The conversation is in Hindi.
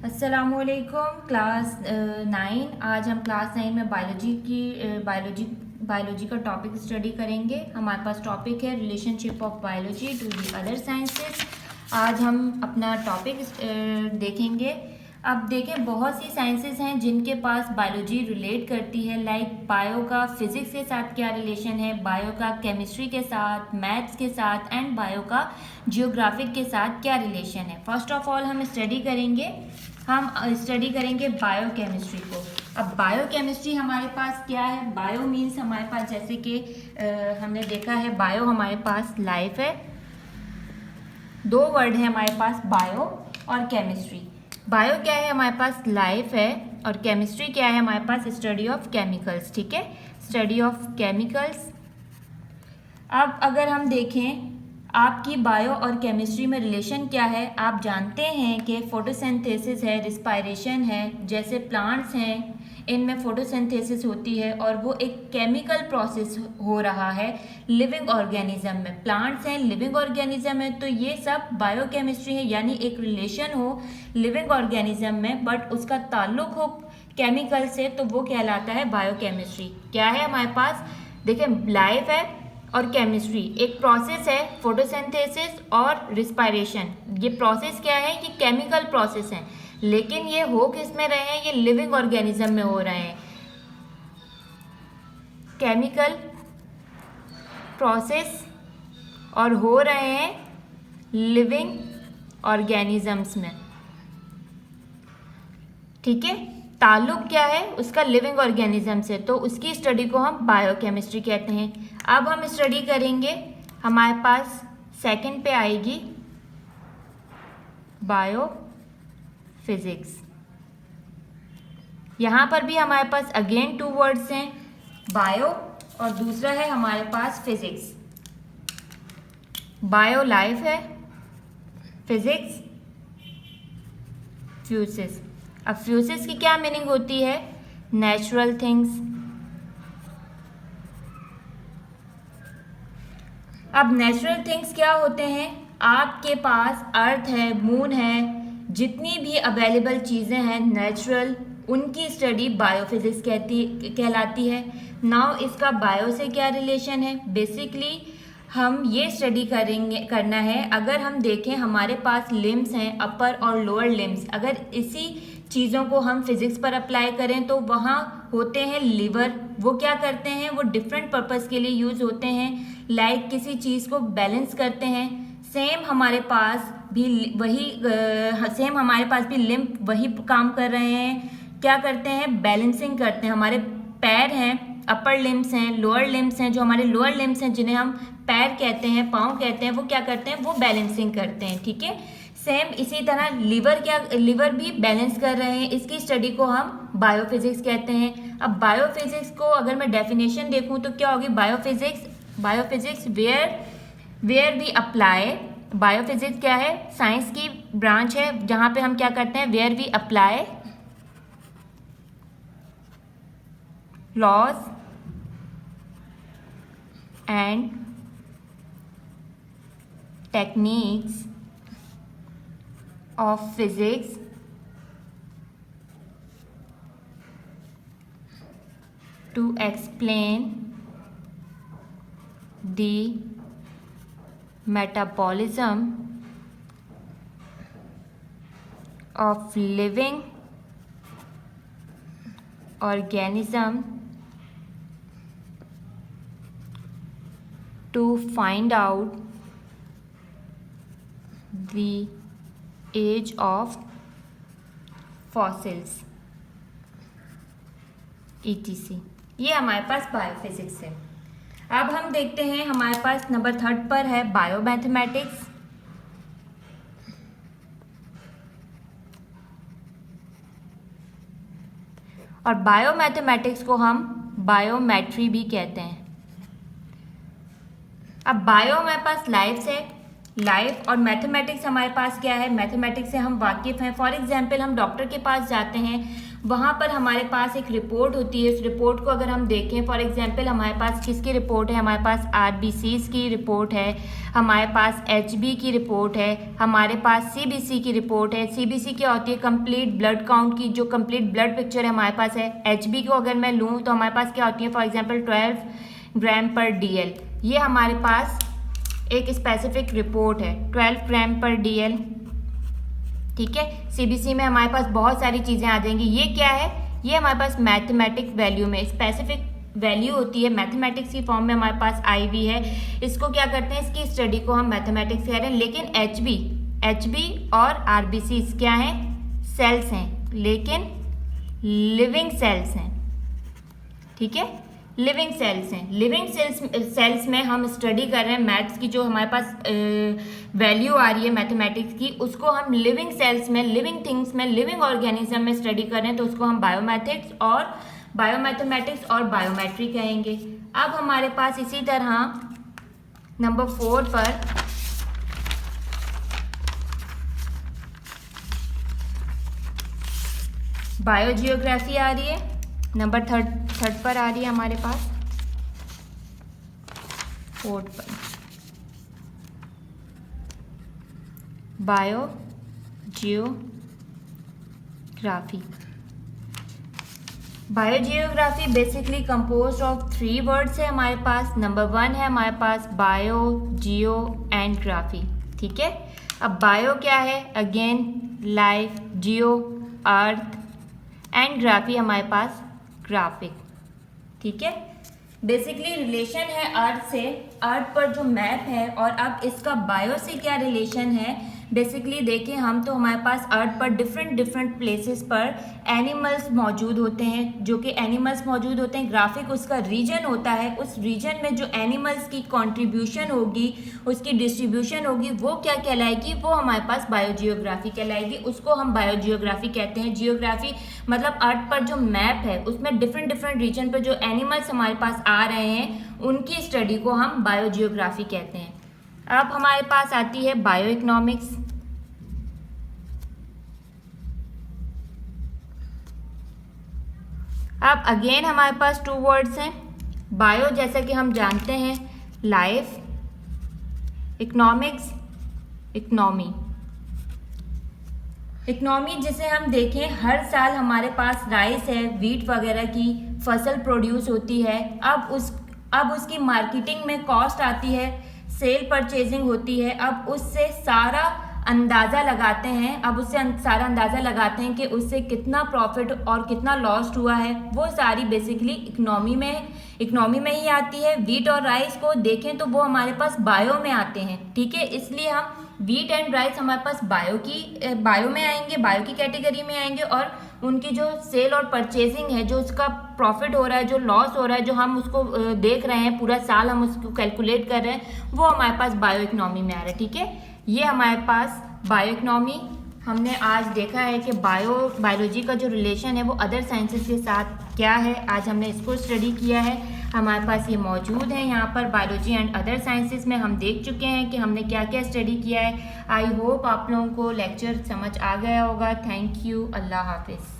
अस्सलामुअलैकुम क्लास 9। आज हम क्लास 9 में बायोलॉजी का टॉपिक स्टडी करेंगे। हमारे पास टॉपिक है relationship of biology to the other sciences. आज हम अपना टॉपिक देखेंगे। अब देखें, बहुत सी साइंसेस हैं जिनके पास बायोलॉजी रिलेट करती है। लाइक बायो का फिजिक्स के साथ क्या रिलेशन है, बायो का केमिस्ट्री के साथ, मैथ्स के साथ, एंड बायो का जियोग्राफिक के साथ क्या रिलेशन है। फर्स्ट ऑफ ऑल हम स्टडी करेंगे बायोकेमिस्ट्री को। अब बायोकेमिस्ट्री हमारे पास क्या है? बायो मीन्स हमारे पास, जैसे कि हमने देखा है, बायो हमारे पास लाइफ है। दो वर्ड है हमारे पास, बायो और केमिस्ट्री। बायो क्या है? हमारे पास लाइफ है, और केमिस्ट्री क्या है? हमारे पास स्टडी ऑफ केमिकल्स। ठीक है, स्टडी ऑफ केमिकल्स। अब अगर हम देखें आपकी बायो और केमिस्ट्री में रिलेशन क्या है, आप जानते हैं कि फोटोसिंथेसिस है, रिस्पायरेशन है। जैसे प्लांट्स हैं, इनमें फोटोसिंथेसिस होती है और वो एक केमिकल प्रोसेस हो रहा है लिविंग ऑर्गेनिज्म में। प्लांट्स हैं, लिविंग ऑर्गेनिज्म है, तो ये सब बायोकेमिस्ट्री है। यानी एक रिलेशन हो लिविंग ऑर्गेनिज्म में बट उसका ताल्लुक हो केमिकल से, तो वो कहलाता है बायोकेमिस्ट्री। क्या है हमारे पास? देखिए, लाइफ है और केमिस्ट्री, एक प्रोसेस है फोटोसिंथेसिस और रिस्पायरेशन। ये प्रोसेस क्या है? ये केमिकल प्रोसेस हैं, लेकिन ये हो किस में रहे हैं? ये लिविंग ऑर्गेनिज्म में हो रहे हैं। केमिकल प्रोसेस और हो रहे हैं लिविंग ऑर्गेनिजम्स में। ठीक है, ताल्लुक क्या है उसका? लिविंग ऑर्गेनिज्म से, तो उसकी स्टडी को हम बायोकेमिस्ट्री कहते हैं। अब हम स्टडी करेंगे, हमारे पास सेकंड पे आएगी बायोफिजिक्स। यहाँ पर भी हमारे पास अगेन टू वर्ड्स हैं, बायो और दूसरा है हमारे पास फिजिक्स। बायो लाइफ है, फिजिक्स फ्यूसिस। अब फ्यूसिस की क्या मीनिंग होती है? Natural things. अब नेचुरल थिंग्स क्या होते हैं? आपके पास अर्थ है, मून है, जितनी भी अवेलेबल चीज़ें हैं नेचुरल, उनकी स्टडी बायोफिजिक्स कहलाती है। नाउ इसका बायो से क्या रिलेशन है? बेसिकली हम ये स्टडी करना है। अगर हम देखें, हमारे पास लिम्स हैं, अपर और लोअर लिम्स। अगर इसी चीज़ों को हम फिजिक्स पर अप्लाई करें तो वहाँ होते हैं लिवर। वो क्या करते हैं? वो डिफरेंट पर्पस के लिए यूज़ होते हैं। लाइक किसी चीज़ को बैलेंस करते हैं। सेम हमारे पास भी लिम्फ वही काम कर रहे हैं। क्या करते हैं? बैलेंसिंग करते हैं। हमारे पैर हैं, अपर लिम्स हैं, लोअर लिम्स हैं। जो हमारे लोअर लिम्स हैं, जिन्हें हम पैर कहते हैं, पाँव कहते हैं, वो क्या करते हैं? वो बैलेंसिंग करते हैं। ठीक है, सेम इसी तरह लिवर भी बैलेंस कर रहे हैं। इसकी स्टडी को हम बायोफिजिक्स कहते हैं। अब बायोफिजिक्स को अगर मैं डेफिनेशन देखूं तो क्या होगी? Biophysics where we apply. Biophysics क्या है? साइंस की ब्रांच है जहां पे हम क्या करते हैं? Where we apply laws and techniques of physics to explain the metabolism of living organism, to find out the age of fossils ETC। ये हमारे पास बायोफिजिक्स है। अब हम देखते हैं, हमारे पास नंबर 3 पर है बायोमैथमेटिक्स। और बायोमैथमेटिक्स को हम बायोमेट्री भी कहते हैं। अब बायो हमारे पास लाइफ है, लाइफ और मैथमेटिक्स हमारे पास क्या है, मैथमेटिक्स से हम वाकिफ़ हैं। फॉर एग्जांपल हम डॉक्टर के पास जाते हैं, वहाँ पर हमारे पास एक रिपोर्ट होती है। उस रिपोर्ट को अगर हम देखें, फॉर एग्जांपल हमारे पास किसकी रिपोर्ट है, हमारे पास RBCs की रिपोर्ट है, हमारे पास HB की रिपोर्ट है, हमारे पास CBC की रिपोर्ट है। CBC क्या होती है, कंप्लीट ब्लड काउंट की जो कंप्लीट ब्लड पिक्चर है हमारे पास है। HB को अगर मैं लूँ तो हमारे पास क्या होती है, फॉर एग्जाम्पल 12 ग्राम पर DL, ये हमारे पास एक स्पेसिफिक रिपोर्ट है, 12 ग्राम पर DL, ठीक है। CBC में हमारे पास बहुत सारी चीज़ें आ जाएंगी। ये क्या है, ये हमारे पास मैथमेटिक्स वैल्यू में स्पेसिफिक वैल्यू होती है, मैथमेटिक्स की फॉर्म में हमारे पास IV है। इसको क्या करते हैं, इसकी स्टडी को हम मैथमेटिक्स कह रहे हैं। लेकिन HB और RBCs क्या हैं, सेल्स हैं, लेकिन लिविंग सेल्स हैं, ठीक है, लिविंग सेल्स हैं। लिविंग सेल्स में हम स्टडी कर रहे हैं मैथ्स की जो हमारे पास वैल्यू आ रही है मैथमेटिक्स की, उसको हम लिविंग सेल्स में, लिविंग थिंग्स में, लिविंग ऑर्गेनिज्म में स्टडी कर रहे हैं, तो उसको हम बायोमैथमेटिक्स और बायोमेट्री कहेंगे। अब हमारे पास इसी तरह नंबर 4 पर बायोजियोग्राफी आ रही है, नंबर थर्ड पर आ रही है हमारे पास, 4 पर biogeography. Biogeography basically composed of 3 words है हमारे पास। नंबर 1 है हमारे पास बायो, जियो एंड ग्राफी, ठीक है। अब बायो क्या है, again life, Jio earth and graphy हमारे पास ग्राफिक, ठीक है। बेसिकली रिलेशन है अर्थ से, अर्थ पर जो मैप है, और अब इसका बायो से क्या रिलेशन है। बेसिकली देखिए, हम तो हमारे पास अर्थ पर डिफरेंट प्लेसेस पर एनिमल्स मौजूद होते हैं, जो कि एनिमल्स मौजूद होते हैं। ग्राफिक उसका रीजन होता है, उस रीजन में जो एनिमल्स की कंट्रीब्यूशन होगी, उसकी डिस्ट्रीब्यूशन होगी, वो क्या कहलाएगी, वो हमारे पास बायोजियोग्राफी कहलाएगी। उसको हम बायोजियोग्राफी कहते हैं। जियोग्राफी मतलब अर्थ पर जो मैप है, उसमें डिफरेंट रीजन पर जो एनिमल्स हमारे पास आ रहे हैं, उनकी स्टडी को हम बायोजियोग्राफी कहते हैं। अब हमारे पास आती है बायो इकोनॉमिक्स। अब अगेन हमारे पास 2 वर्ड्स हैं। बायो जैसा कि हम जानते हैं लाइफ, इकोनॉमिक्स इकोनॉमी। इकोनॉमी जिसे हम देखें, हर साल हमारे पास राइस है, व्हीट वगैरह की फसल प्रोड्यूस होती है। अब उसकी मार्केटिंग में कॉस्ट आती है, सेल परचेजिंग होती है। अब उससे सारा अंदाज़ा लगाते हैं कि उससे कितना प्रॉफिट और कितना लॉस हुआ है। वो सारी बेसिकली इकोनॉमी में ही आती है। व्हीट और राइस को देखें तो वो हमारे पास बायो में आते हैं, ठीक है। इसलिए हम व्हीट एंड राइस हमारे पास बायो में आएंगे, बायो की कैटेगरी में आएंगे, और उनकी जो सेल और परचेजिंग है, जो उसका प्रॉफिट हो रहा है, जो लॉस हो रहा है, जो हम उसको देख रहे हैं, पूरा साल हम उसको कैलकुलेट कर रहे हैं, वो हमारे पास बायो इकोनॉमी में आ रहा है, ठीक है। ये हमारे पास बायो इकोनॉमी। हमने आज देखा है कि बायोलॉजी का जो रिलेशन है वो अदर साइंसेस के साथ क्या है, आज हमने इसको स्टडी किया है। हमारे पास ये मौजूद है यहाँ पर, बायोलॉजी एंड अदर साइंसेस में हम देख चुके हैं कि हमने क्या क्या स्टडी किया है। आई होप आप लोगों को लेक्चर समझ आ गया होगा। थैंक यू, अल्लाह हाफिज़।